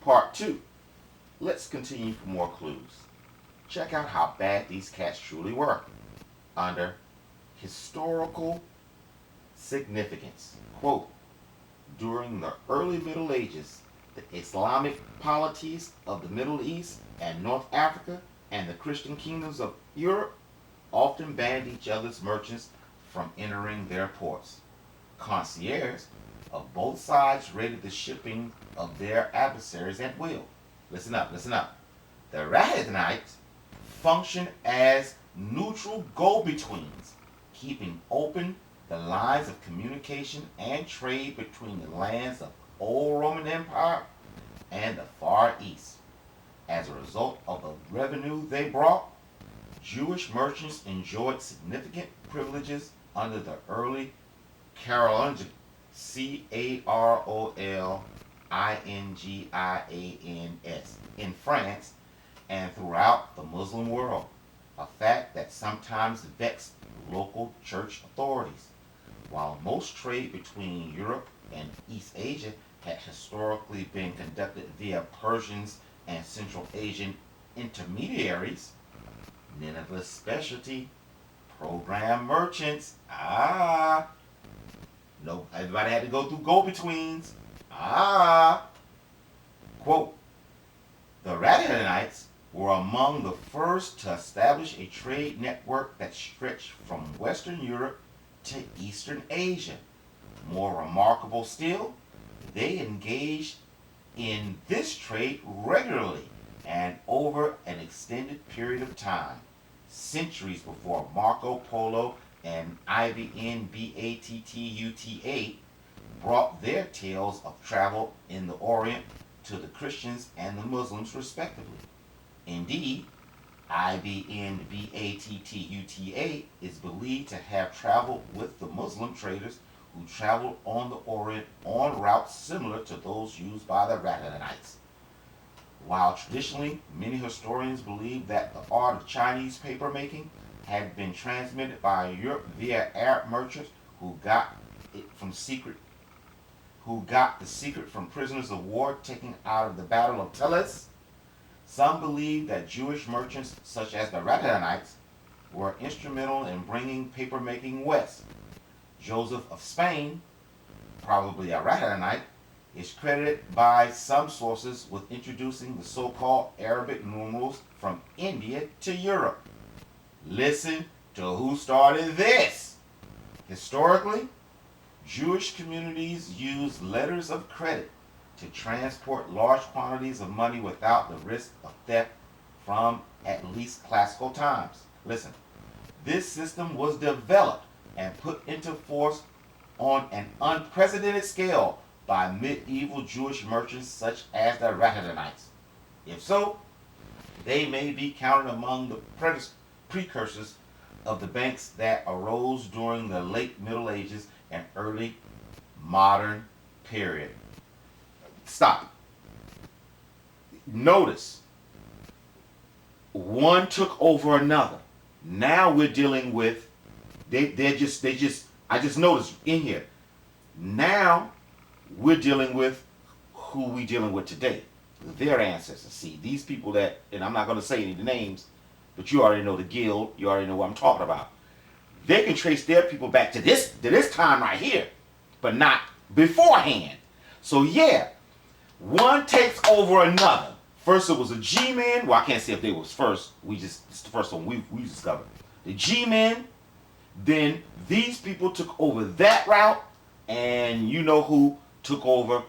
Part 2. Let's continue for more clues. Check out how bad these cats truly were. Under historical significance. Quote, during the early Middle Ages, the Islamic polities of the Middle East and North Africa and the Christian kingdoms of Europe often banned each other's merchants from entering their ports. Concierges of both sides raided the shipping of their adversaries at will. Listen up, listen up. The Rahadanites functioned as neutral go-betweens, keeping open the lines of communication and trade between the lands of Old Roman Empire and the Far East. As a result of the revenue they brought, Jewish merchants enjoyed significant privileges under the early Carolingians, Carolingins, in France and throughout the Muslim world, a fact that sometimes vexed local church authorities. While most trade between Europe and East Asia had historically been conducted via Persians and Central Asian intermediaries, Nineveh's specialty, program merchants, no, everybody had to go through go-betweens, quote, the Radhanites were among the first to establish a trade network that stretched from Western Europe to Eastern Asia. More remarkable still, they engaged in this trade regularly and over an extended period of time, centuries before Marco Polo and Ibn Battuta brought their tales of travel in the Orient to the Christians and the Muslims respectively. Indeed, Ibn Battuta is believed to have traveled with the Muslim traders who traveled on the Orient on routes similar to those used by the Radhanites. While traditionally many historians believe that the art of Chinese papermaking had been transmitted by Europe via Arab merchants who got the secret from prisoners of war taken out of the Battle of Tellus, some believe that Jewish merchants such as the Radhanites were instrumental in bringing papermaking west. Joseph of Spain, probably a Radhanite, is credited by some sources with introducing the so-called Arabic numerals from India to Europe. Listen to who started this. Historically, Jewish communities used letters of credit to transport large quantities of money without the risk of theft from at least classical times. Listen, this system was developed and put into force on an unprecedented scale by medieval Jewish merchants such as the Radhanites. If so, they may be counted among the precursors of the banks that arose during the late Middle Ages and early modern period. Stop. Notice, one took over another. Now we're dealing with, I just noticed in here. Now we're dealing with who we dealing with today. Their ancestors. See, these people that, and I'm not going to say any of the names, but you already know the guild. You already know what I'm talking about. They can trace their people back to this time right here, but not beforehand. So yeah, one takes over another. First it was a G-men. Well, I can't say if they was first. It's the first one we discovered. The G-men. Then these people took over that route, and you know who took over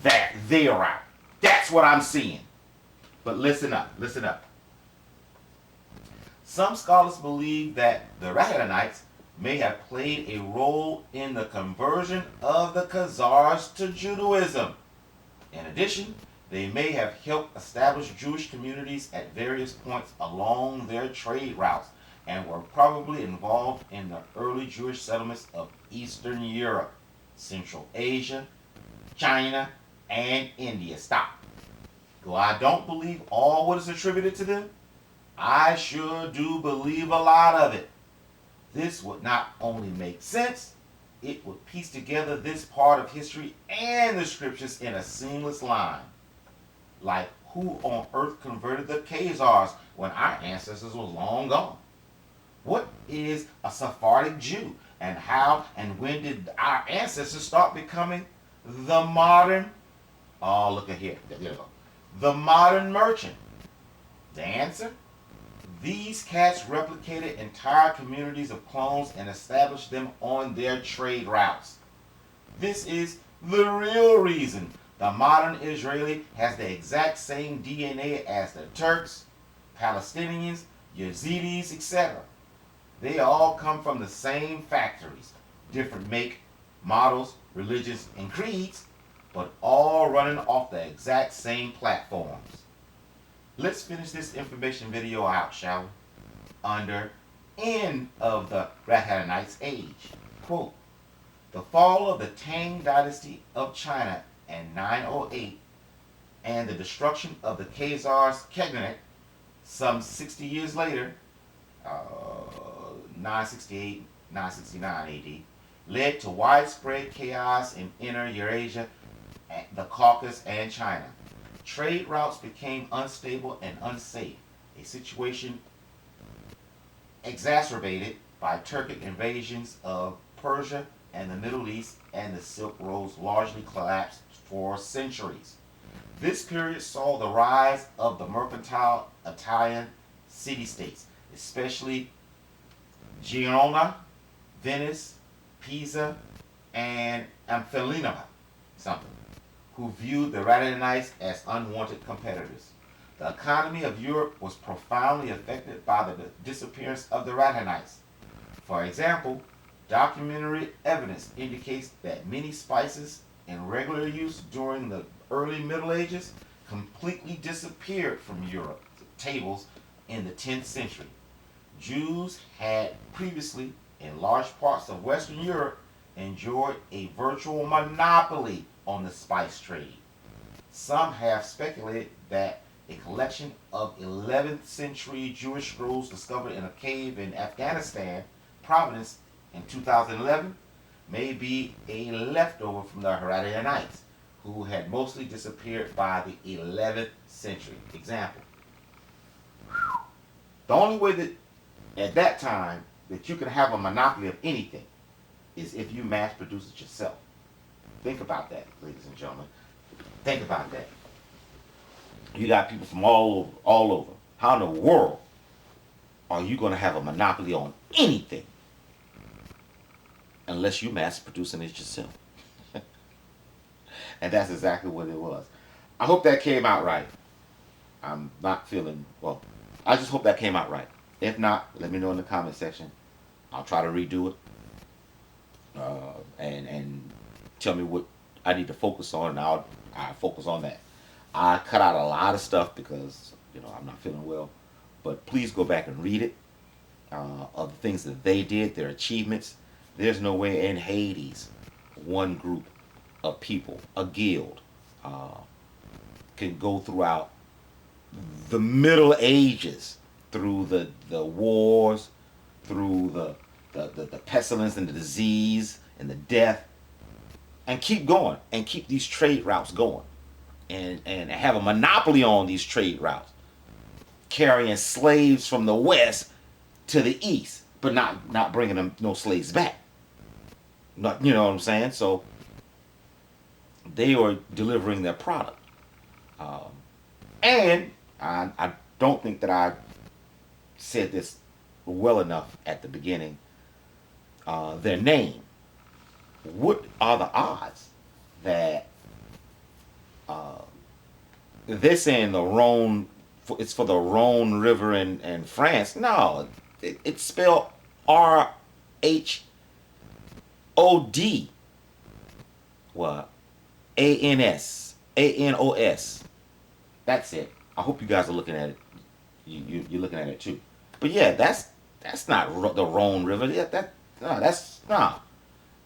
their route. That's what I'm seeing. But listen up, listen up. Some scholars believe that the Radhanites may have played a role in the conversion of the Khazars to Judaism. In addition, they may have helped establish Jewish communities at various points along their trade routes and were probably involved in the early Jewish settlements of Eastern Europe, Central Asia, China, and India. Stop. Though I don't believe all what is attributed to them, I sure do believe a lot of it. This would not only make sense, it would piece together this part of history and the scriptures in a seamless line. Like, who on earth converted the Khazars when our ancestors were long gone? What is a Sephardic Jew? And how and when did our ancestors start becoming the modern, oh, look at here, there you go, the modern merchant? The answer? These cats replicated entire communities of clones and established them on their trade routes. This is the real reason the modern Israeli has the exact same DNA as the Turks, Palestinians, Yazidis, etc. They all come from the same factories, different make, models, religions, and creeds, but all running off the exact same platforms. Let's finish this information video out, shall we? Under end of the Rahatanites age. Quote, the fall of the Tang dynasty of China in 908 and the destruction of the Khazars Khaganate some 60 years later, 968, 969 AD, led to widespread chaos in Inner Eurasia, the Caucasus, and China. Trade routes became unstable and unsafe, a situation exacerbated by Turkic invasions of Persia and the Middle East, and the Silk Roads largely collapsed for centuries. This period saw the rise of the mercantile Italian city-states, especially Genoa, Venice, Pisa, and Amphipolis, who viewed the Radhanites as unwanted competitors. The economy of Europe was profoundly affected by the disappearance of the Radhanites. For example, documentary evidence indicates that many spices in regular use during the early Middle Ages completely disappeared from Europe tables in the 10th century. Jews had previously, in large parts of Western Europe, enjoyed a virtual monopoly on the spice trade. Some have speculated that a collection of 11th century Jewish scrolls discovered in a cave in Afghanistan province in 2011 may be a leftover from the Herodianites, who had mostly disappeared by the 11th century. Example. The only way that at that time that you can have a monopoly of anything is if you mass produce it yourself. Think about that, ladies and gentlemen. Think about that. You got people from all over. How in the world are you going to have a monopoly on anything unless you mass producing it yourself? And that's exactly what it was. I hope that came out right. I'm not feeling, well, I just hope that came out right. If not, let me know in the comment section. I'll try to redo it. And tell me what I need to focus on, and I'll focus on that. I cut out a lot of stuff because, I'm not feeling well. But please go back and read it. Of the things that they did, their achievements. There's no way in Hades one group of people, a guild, can go throughout the Middle Ages, through the wars, through the pestilence and the disease and the death, and keep going and keep these trade routes going, and have a monopoly on these trade routes, carrying slaves from the west to the east, but not bringing them no slaves back. Not, you know what I'm saying? So they are delivering their product, and I don't think that I said this well enough at the beginning. Their name. What are the odds that they're saying the Rhone? It's for the Rhone River in France. No, it's spelled RHOD. What? ANOS. That's it. I hope you guys are looking at it. You're looking at it too. But yeah, that's not the Rhone River. Yeah,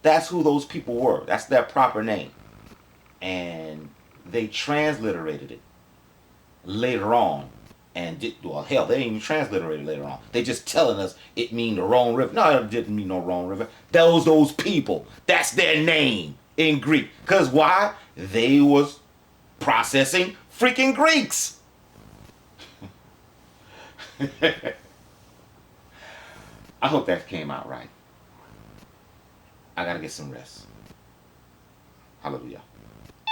that's who those people were. That's their proper name. And they transliterated it later on. And they didn't even transliterate it later on. They just telling us it mean the Rhone River. No, it didn't mean no Rhone River. Those people. That's their name in Greek. Because why? They was processing freaking Greeks. I hope that came out right. I gotta get some rest. Hallelujah.